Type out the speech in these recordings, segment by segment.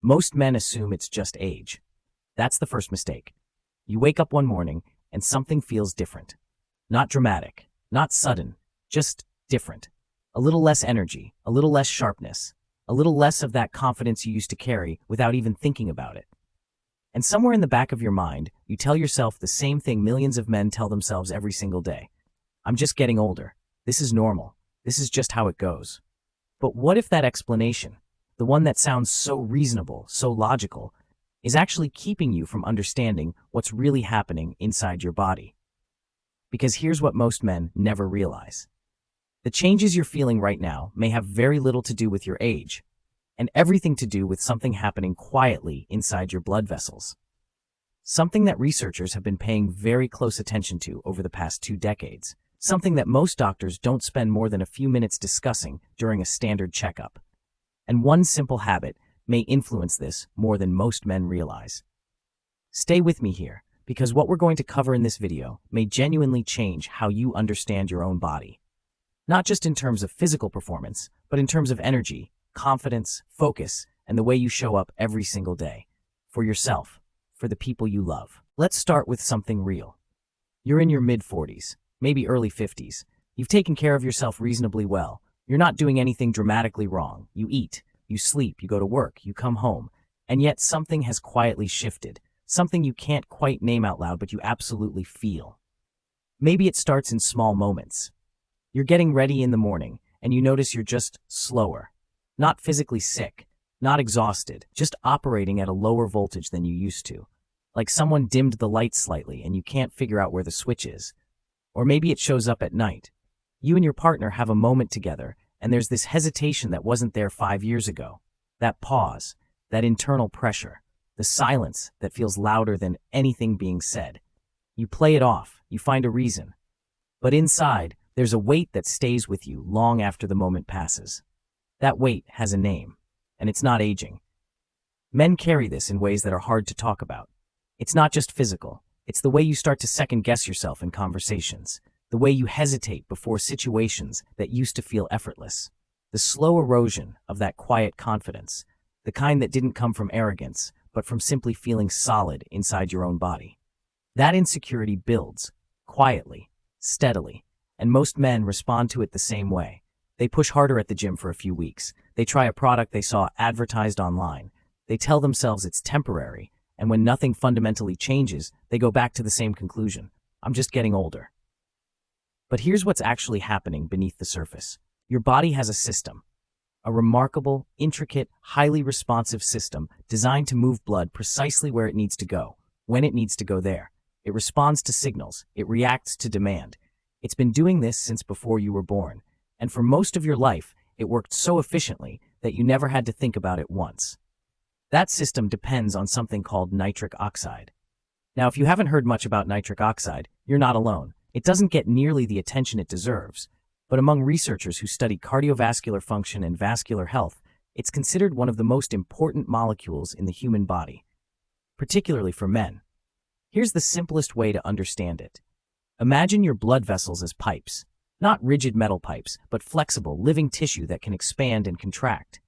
Most men assume it's just age. That's the first mistake. You wake up one morning and something feels different. Not dramatic, not sudden, just different. A little less energy, a little less sharpness, a little less of that confidence you used to carry without even thinking about it. And somewhere in the back of your mind, you tell yourself the same thing millions of men tell themselves every single day. I'm just getting older. This is normal. This is just how it goes. But what if that explanation, the one that sounds so reasonable, so logical, is actually keeping you from understanding what's really happening inside your body? Because here's what most men never realize. The changes you're feeling right now may have very little to do with your age, and everything to do with something happening quietly inside your blood vessels. Something that researchers have been paying very close attention to over the past 2 decades. Something that most doctors don't spend more than a few minutes discussing during a standard checkup. And one simple habit may influence this more than most men realize. Stay with me here, because what we're going to cover in this video may genuinely change how you understand your own body. Not just in terms of physical performance, but in terms of energy, confidence, focus, and the way you show up every single day. For yourself, for the people you love. Let's start with something real. You're in your mid-40s. Maybe early 50s. You've taken care of yourself reasonably well. You're not doing anything dramatically wrong. You eat, you sleep, you go to work, you come home. And yet something has quietly shifted. Something you can't quite name out loud, but you absolutely feel. Maybe it starts in small moments. You're getting ready in the morning, and you notice you're just slower. Not physically sick, not exhausted, just operating at a lower voltage than you used to. Like someone dimmed the lights slightly and you can't figure out where the switch is. Or maybe it shows up at night. You and your partner have a moment together, and there's this hesitation that wasn't there 5 years ago. That pause, that internal pressure, the silence that feels louder than anything being said. You play it off, you find a reason. But inside, there's a weight that stays with you long after the moment passes. That weight has a name, and it's not aging. Men carry this in ways that are hard to talk about. It's not just physical. It's the way you start to second-guess yourself in conversations, the way you hesitate before situations that used to feel effortless, the slow erosion of that quiet confidence, the kind that didn't come from arrogance, but from simply feeling solid inside your own body. That insecurity builds, quietly, steadily, and most men respond to it the same way. They push harder at the gym for a few weeks. They try a product they saw advertised online. They tell themselves it's temporary. And when nothing fundamentally changes, they go back to the same conclusion. I'm just getting older. But here's what's actually happening beneath the surface. Your body has a system. A remarkable, intricate, highly responsive system designed to move blood precisely where it needs to go, when it needs to go there. It responds to signals. It reacts to demand. It's been doing this since before you were born. And for most of your life, it worked so efficiently that you never had to think about it once. That system depends on something called nitric oxide. Now, if you haven't heard much about nitric oxide, you're not alone. It doesn't get nearly the attention it deserves, but among researchers who study cardiovascular function and vascular health, it's considered one of the most important molecules in the human body, particularly for men. Here's the simplest way to understand it. Imagine your blood vessels as pipes, not rigid metal pipes, but flexible, living tissue that can expand and contract.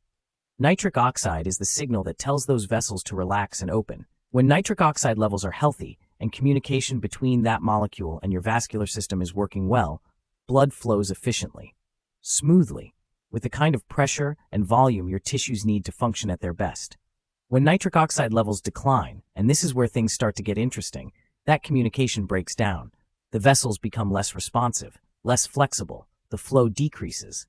Nitric oxide is the signal that tells those vessels to relax and open. When nitric oxide levels are healthy and communication between that molecule and your vascular system is working well, blood flows efficiently, smoothly, with the kind of pressure and volume your tissues need to function at their best. When nitric oxide levels decline, and this is where things start to get interesting, that communication breaks down. The vessels become less responsive, less flexible, the flow decreases,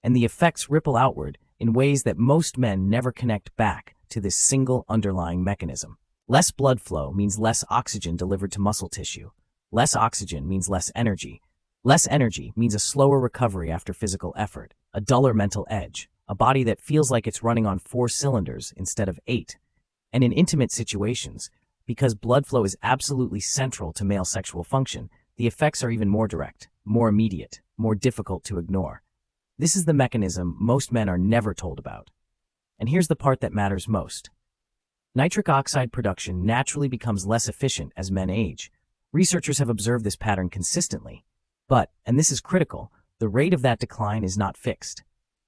and the effects ripple outward in ways that most men never connect back to this single underlying mechanism. Less blood flow means less oxygen delivered to muscle tissue. Less oxygen means less energy. Less energy means a slower recovery after physical effort, a duller mental edge, a body that feels like it's running on 4 cylinders instead of 8. And in intimate situations, because blood flow is absolutely central to male sexual function, the effects are even more direct, more immediate, more difficult to ignore. This is the mechanism most men are never told about. And here's the part that matters most. Nitric oxide production naturally becomes less efficient as men age. Researchers have observed this pattern consistently. But, and this is critical, the rate of that decline is not fixed.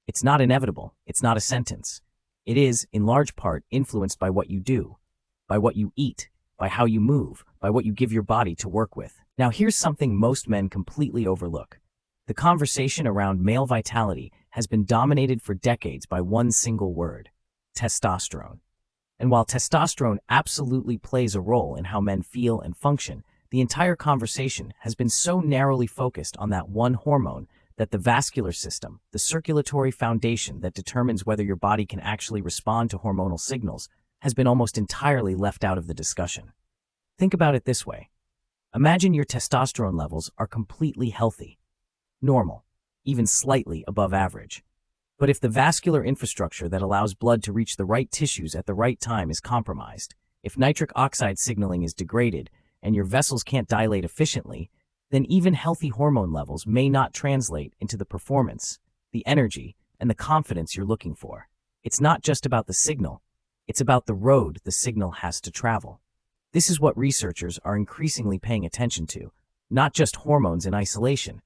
It's not inevitable. It's not a sentence. It is, in large part, influenced by what you do, by what you eat, by how you move, by what you give your body to work with. Now here's something most men completely overlook. The conversation around male vitality has been dominated for decades by one single word: testosterone. And while testosterone absolutely plays a role in how men feel and function, the entire conversation has been so narrowly focused on that one hormone that the vascular system, the circulatory foundation that determines whether your body can actually respond to hormonal signals, has been almost entirely left out of the discussion. Think about it this way. Imagine your testosterone levels are completely healthy, normal, even slightly above average. But if the vascular infrastructure that allows blood to reach the right tissues at the right time is compromised, if nitric oxide signaling is degraded, and your vessels can't dilate efficiently, then even healthy hormone levels may not translate into the performance, the energy, and the confidence you're looking for. It's not just about the signal, it's about the road the signal has to travel. This is what researchers are increasingly paying attention to, not just hormones in isolation,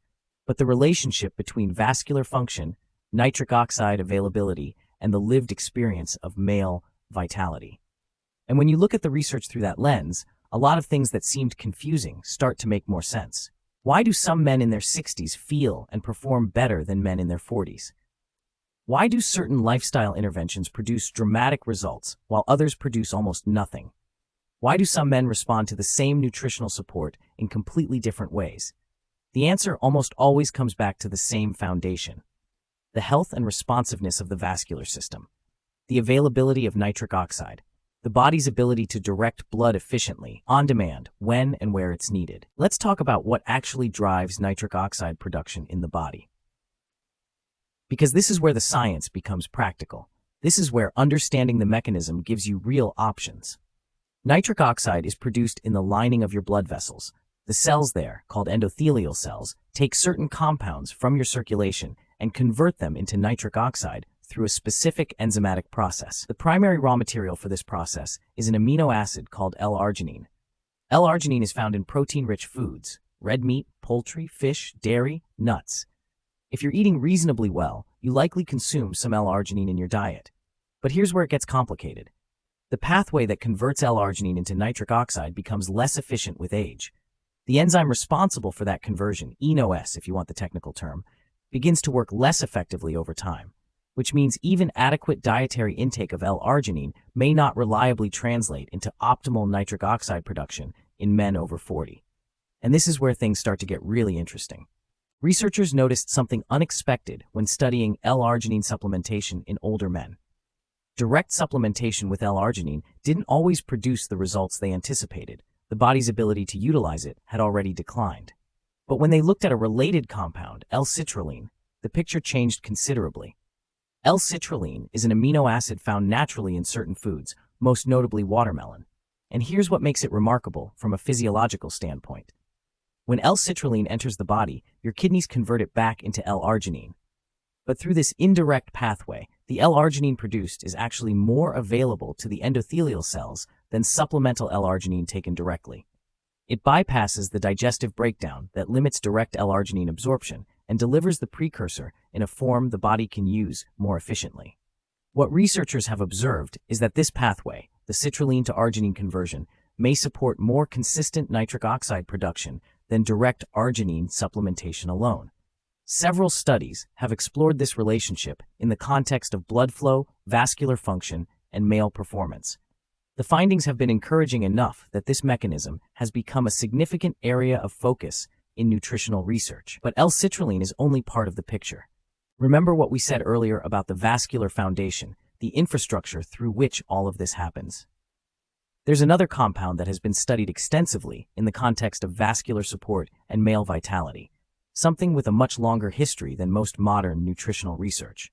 but the relationship between vascular function, nitric oxide availability, and the lived experience of male vitality. And when you look at the research through that lens, a lot of things that seemed confusing start to make more sense. Why do some men in their 60s feel and perform better than men in their 40s? Why do certain lifestyle interventions produce dramatic results while others produce almost nothing? Why do some men respond to the same nutritional support in completely different ways? The answer almost always comes back to the same foundation: the health and responsiveness of the vascular system, the availability of nitric oxide, the body's ability to direct blood efficiently, on demand, when and where it's needed. Let's talk about what actually drives nitric oxide production in the body. Because this is where the science becomes practical. This is where understanding the mechanism gives you real options. Nitric oxide is produced in the lining of your blood vessels. The cells there, called endothelial cells, take certain compounds from your circulation and convert them into nitric oxide through a specific enzymatic process. The primary raw material for this process is an amino acid called L-arginine. L-arginine is found in protein-rich foods: red meat, poultry, fish, dairy, nuts. If you're eating reasonably well, you likely consume some L-arginine in your diet. But here's where it gets complicated. The pathway that converts L-arginine into nitric oxide becomes less efficient with age. The enzyme responsible for that conversion, ENOS if you want the technical term, begins to work less effectively over time, which means even adequate dietary intake of L-arginine may not reliably translate into optimal nitric oxide production in men over 40. And this is where things start to get really interesting. Researchers noticed something unexpected when studying L-arginine supplementation in older men. Direct supplementation with L-arginine didn't always produce the results they anticipated. The body's ability to utilize it had already declined. But when they looked at a related compound, L-citrulline, the picture changed considerably. L-citrulline is an amino acid found naturally in certain foods, most notably watermelon. And here's what makes it remarkable from a physiological standpoint. When L-citrulline enters the body, your kidneys convert it back into L-arginine. But through this indirect pathway, the L-arginine produced is actually more available to the endothelial cells than supplemental L-arginine taken directly. It bypasses the digestive breakdown that limits direct L-arginine absorption and delivers the precursor in a form the body can use more efficiently. What researchers have observed is that this pathway, the citrulline to arginine conversion, may support more consistent nitric oxide production than direct arginine supplementation alone. Several studies have explored this relationship in the context of blood flow, vascular function, and male performance. The findings have been encouraging enough that this mechanism has become a significant area of focus in nutritional research. But L-citrulline is only part of the picture. Remember what we said earlier about the vascular foundation, the infrastructure through which all of this happens. There's another compound that has been studied extensively in the context of vascular support and male vitality, something with a much longer history than most modern nutritional research: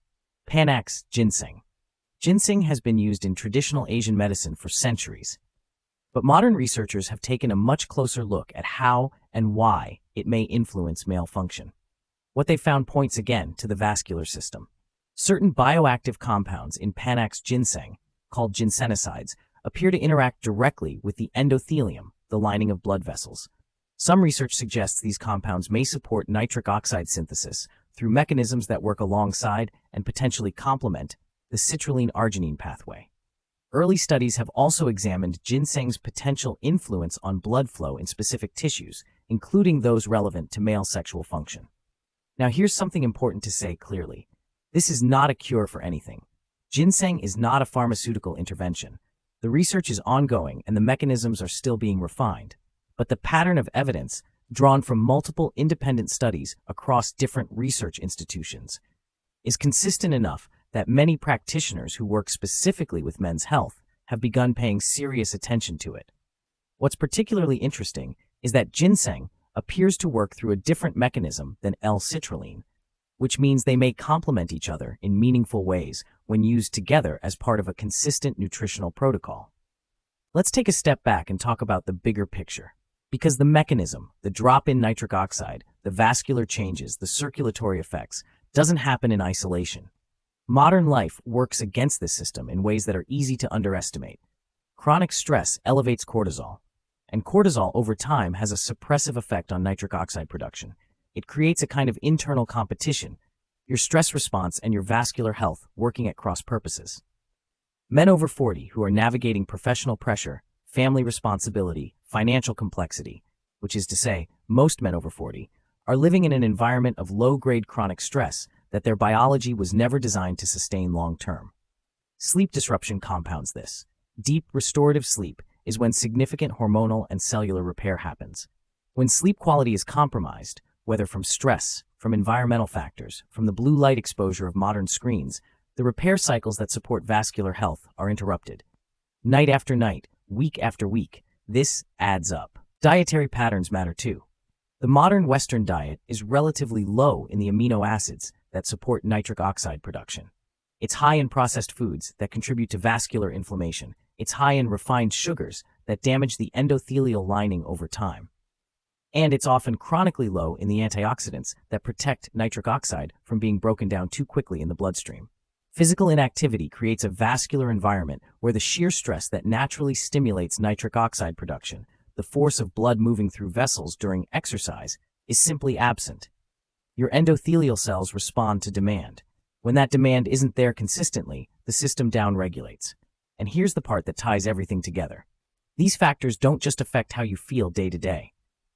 Panax ginseng. Ginseng has been used in traditional Asian medicine for centuries, but modern researchers have taken a much closer look at how and why it may influence male function. What they found points again to the vascular system. Certain bioactive compounds in Panax ginseng, called ginsenosides, appear to interact directly with the endothelium, the lining of blood vessels. Some research suggests these compounds may support nitric oxide synthesis through mechanisms that work alongside and potentially complement the citrulline-arginine pathway. Early studies have also examined ginseng's potential influence on blood flow in specific tissues, including those relevant to male sexual function. Now here's something important to say clearly. This is not a cure for anything. Ginseng is not a pharmaceutical intervention. The research is ongoing and the mechanisms are still being refined. But the pattern of evidence, drawn from multiple independent studies across different research institutions, is consistent enough that many practitioners who work specifically with men's health have begun paying serious attention to it. What's particularly interesting is that ginseng appears to work through a different mechanism than L-citrulline, which means they may complement each other in meaningful ways when used together as part of a consistent nutritional protocol. Let's take a step back and talk about the bigger picture. Because the mechanism, the drop in nitric oxide, the vascular changes, the circulatory effects, doesn't happen in isolation. Modern life works against this system in ways that are easy to underestimate. Chronic stress elevates cortisol, and cortisol over time has a suppressive effect on nitric oxide production. It creates a kind of internal competition, your stress response and your vascular health working at cross purposes. Men over 40 who are navigating professional pressure, family responsibility, financial complexity, which is to say, most men over 40, are living in an environment of low-grade chronic stress that their biology was never designed to sustain long-term. Sleep disruption compounds this. Deep, restorative sleep is when significant hormonal and cellular repair happens. When sleep quality is compromised, whether from stress, from environmental factors, from the blue light exposure of modern screens, the repair cycles that support vascular health are interrupted. Night after night, week after week, this adds up. Dietary patterns matter too. The modern Western diet is relatively low in the amino acids that support nitric oxide production. It's high in processed foods that contribute to vascular inflammation. It's high in refined sugars that damage the endothelial lining over time. And it's often chronically low in the antioxidants that protect nitric oxide from being broken down too quickly in the bloodstream. Physical inactivity creates a vascular environment where the shear stress that naturally stimulates nitric oxide production, the force of blood moving through vessels during exercise, is simply absent. Your endothelial cells respond to demand. When that demand isn't there consistently, the system downregulates. And here's the part that ties everything together. These factors don't just affect how you feel day to day.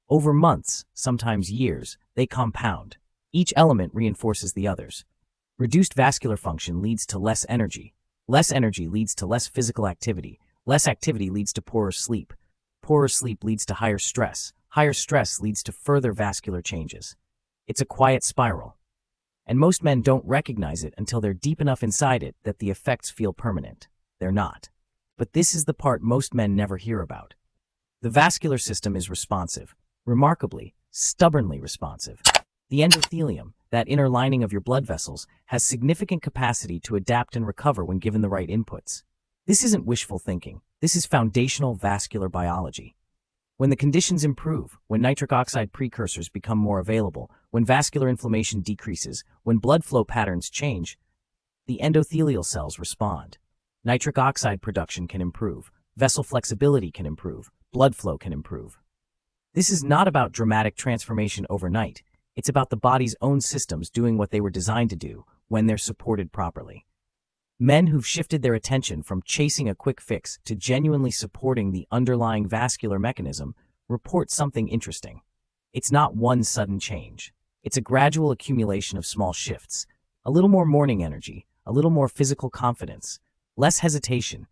Over months, sometimes years, they compound. Each element reinforces the others. Reduced vascular function leads to less energy. Less energy leads to less physical activity. Less activity leads to poorer sleep. Poorer sleep leads to higher stress. Higher stress leads to further vascular changes. It's a quiet spiral. And most men don't recognize it until they're deep enough inside it that the effects feel permanent. They're not. But this is the part most men never hear about. The vascular system is responsive. Remarkably, stubbornly responsive. The endothelium, that inner lining of your blood vessels, has significant capacity to adapt and recover when given the right inputs. This isn't wishful thinking. This is foundational vascular biology. When the conditions improve, when nitric oxide precursors become more available, when vascular inflammation decreases, when blood flow patterns change, the endothelial cells respond. Nitric oxide production can improve, vessel flexibility can improve, blood flow can improve. This is not about dramatic transformation overnight. It's about the body's own systems doing what they were designed to do when they're supported properly. Men who've shifted their attention from chasing a quick fix to genuinely supporting the underlying vascular mechanism report something interesting. It's not one sudden change. It's a gradual accumulation of small shifts. A little more morning energy, a little more physical confidence, less hesitation,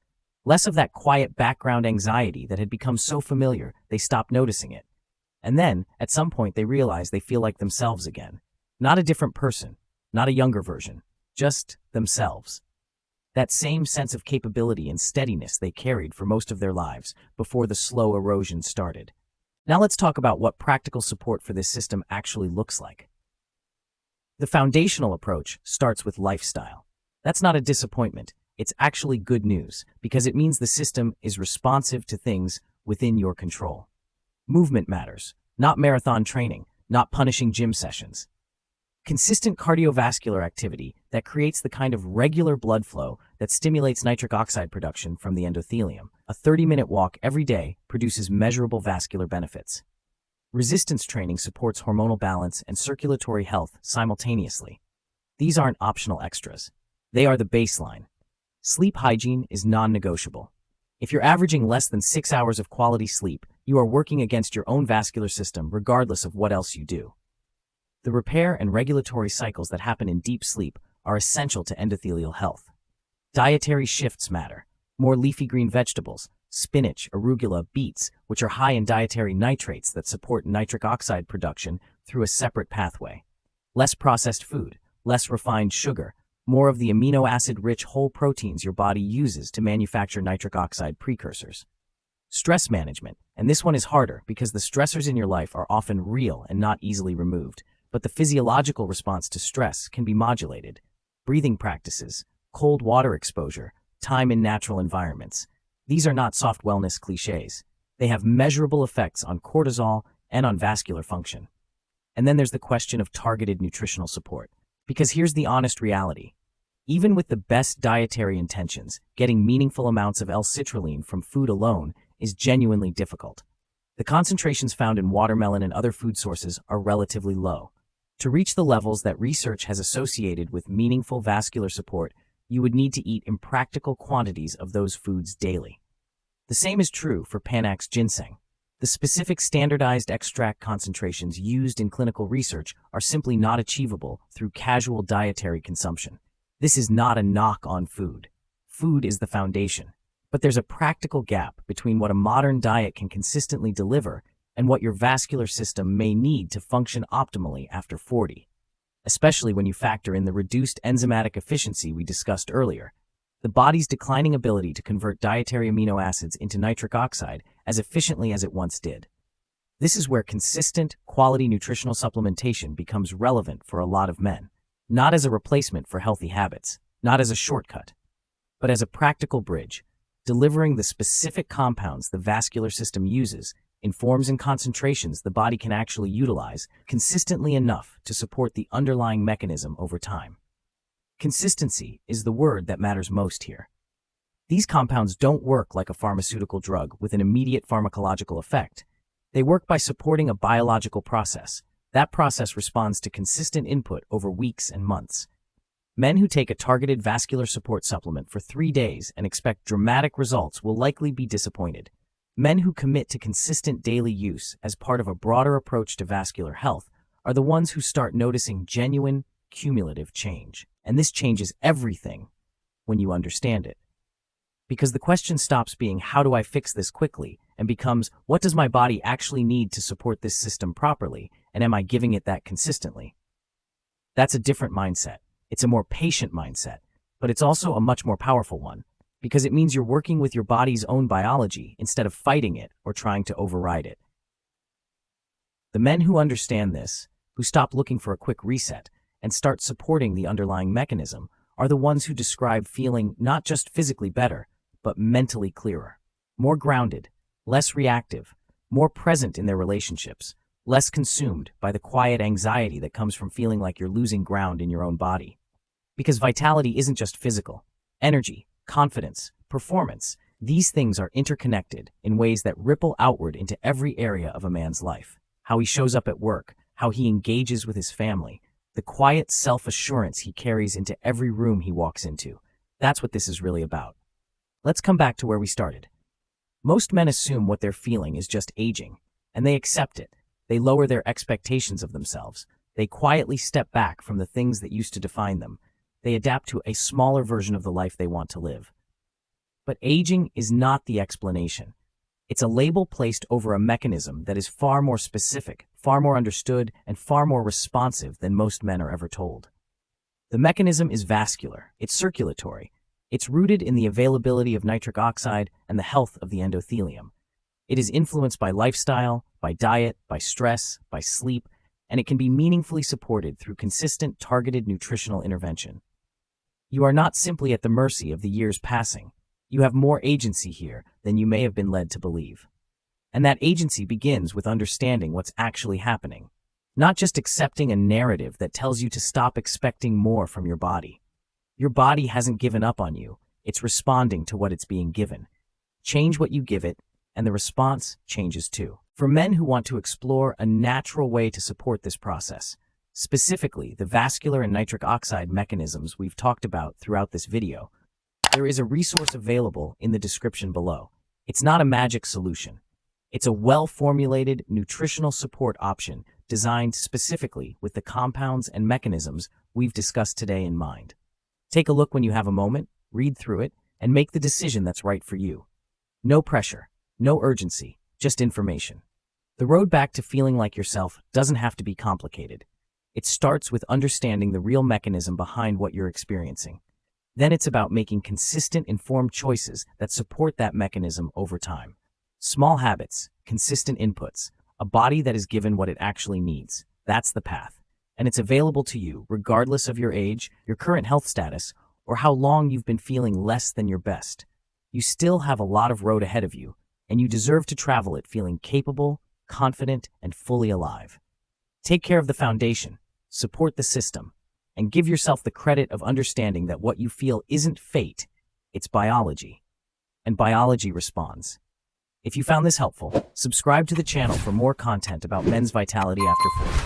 less of that quiet background anxiety that had become so familiar they stopped noticing it. And then, at some point, they realize they feel like themselves again. Not a different person, not a younger version, just themselves. That same sense of capability and steadiness they carried for most of their lives before the slow erosion started. Now let's talk about what practical support for this system actually looks like. The foundational approach starts with lifestyle. That's not a disappointment. It's actually good news because it means the system is responsive to things within your control. Movement matters, not marathon training, not punishing gym sessions. Consistent cardiovascular activity that creates the kind of regular blood flow that stimulates nitric oxide production from the endothelium. A 30-minute walk every day produces measurable vascular benefits. Resistance training supports hormonal balance and circulatory health simultaneously. These aren't optional extras. They are the baseline. Sleep hygiene is non-negotiable. If you're averaging less than 6 hours of quality sleep, you are working against your own vascular system regardless of what else you do. The repair and regulatory cycles that happen in deep sleep are essential to endothelial health. Dietary shifts matter. More leafy green vegetables, spinach, arugula, beets, which are high in dietary nitrates that support nitric oxide production through a separate pathway. Less processed food, less refined sugar, more of the amino acid-rich whole proteins your body uses to manufacture nitric oxide precursors. Stress management, and this one is harder because the stressors in your life are often real and not easily removed, but the physiological response to stress can be modulated. Breathing practices, cold water exposure, time in natural environments. These are not soft wellness cliches. They have measurable effects on cortisol and on vascular function. And then there's the question of targeted nutritional support. Because here's the honest reality. Even with the best dietary intentions, getting meaningful amounts of L-citrulline from food alone is genuinely difficult. The concentrations found in watermelon and other food sources are relatively low. To reach the levels that research has associated with meaningful vascular support, you would need to eat impractical quantities of those foods daily. The same is true for Panax ginseng. The specific standardized extract concentrations used in clinical research are simply not achievable through casual dietary consumption. This is not a knock on food. Food is the foundation. But there's a practical gap between what a modern diet can consistently deliver and what your vascular system may need to function optimally after 40. Especially when you factor in the reduced enzymatic efficiency we discussed earlier, the body's declining ability to convert dietary amino acids into nitric oxide as efficiently as it once did. This is where consistent, quality nutritional supplementation becomes relevant for a lot of men, not as a replacement for healthy habits, not as a shortcut, but as a practical bridge, delivering the specific compounds the vascular system uses in forms and concentrations the body can actually utilize consistently enough to support the underlying mechanism over time. Consistency is the word that matters most here. These compounds don't work like a pharmaceutical drug with an immediate pharmacological effect. They work by supporting a biological process. That process responds to consistent input over weeks and months. Men who take a targeted vascular support supplement for 3 days and expect dramatic results will likely be disappointed. Men who commit to consistent daily use as part of a broader approach to vascular health are the ones who start noticing genuine, cumulative change. And this changes everything when you understand it. Because the question stops being, how do I fix this quickly, and becomes, what does my body actually need to support this system properly, and am I giving it that consistently? That's a different mindset. It's a more patient mindset, but it's also a much more powerful one, because it means you're working with your body's own biology instead of fighting it or trying to override it. The men who understand this, who stop looking for a quick reset, and start supporting the underlying mechanism, are the ones who describe feeling not just physically better, but mentally clearer, more grounded, less reactive, more present in their relationships, less consumed by the quiet anxiety that comes from feeling like you're losing ground in your own body. Because vitality isn't just physical. Energy, confidence, performance, these things are interconnected in ways that ripple outward into every area of a man's life. How he shows up at work, how he engages with his family, the quiet self-assurance he carries into every room he walks into. That's what this is really about. Let's come back to where we started. Most men assume what they're feeling is just aging, and they accept it. They lower their expectations of themselves. They quietly step back from the things that used to define them. They adapt to a smaller version of the life they want to live. But aging is not the explanation. It's a label placed over a mechanism that is far more specific, far more understood, and far more responsive than most men are ever told. The mechanism is vascular, it's circulatory, it's rooted in the availability of nitric oxide and the health of the endothelium. It is influenced by lifestyle, by diet, by stress, by sleep, and it can be meaningfully supported through consistent, targeted nutritional intervention. You are not simply at the mercy of the years passing. You have more agency here than you may have been led to believe. And that agency begins with understanding what's actually happening, not just accepting a narrative that tells you to stop expecting more from your body. Your body hasn't given up on you. It's responding to what it's being given. Change what you give it, and the response changes too. For men who want to explore a natural way to support this process, specifically the vascular and nitric oxide mechanisms we've talked about throughout this video, there is a resource available in the description below. It's not a magic solution. It's a well-formulated nutritional support option designed specifically with the compounds and mechanisms we've discussed today in mind. Take a look when you have a moment, read through it, and make the decision that's right for you. No pressure, no urgency, just information. The road back to feeling like yourself doesn't have to be complicated. It starts with understanding the real mechanism behind what you're experiencing. Then it's about making consistent, informed choices that support that mechanism over time. Small habits, consistent inputs, a body that is given what it actually needs. That's the path. And it's available to you regardless of your age, your current health status, or how long you've been feeling less than your best. You still have a lot of road ahead of you, and you deserve to travel it feeling capable, confident, and fully alive. Take care of the foundation, support the system, and give yourself the credit of understanding that what you feel isn't fate, it's biology. And biology responds. If you found this helpful, subscribe to the channel for more content about men's vitality after 40.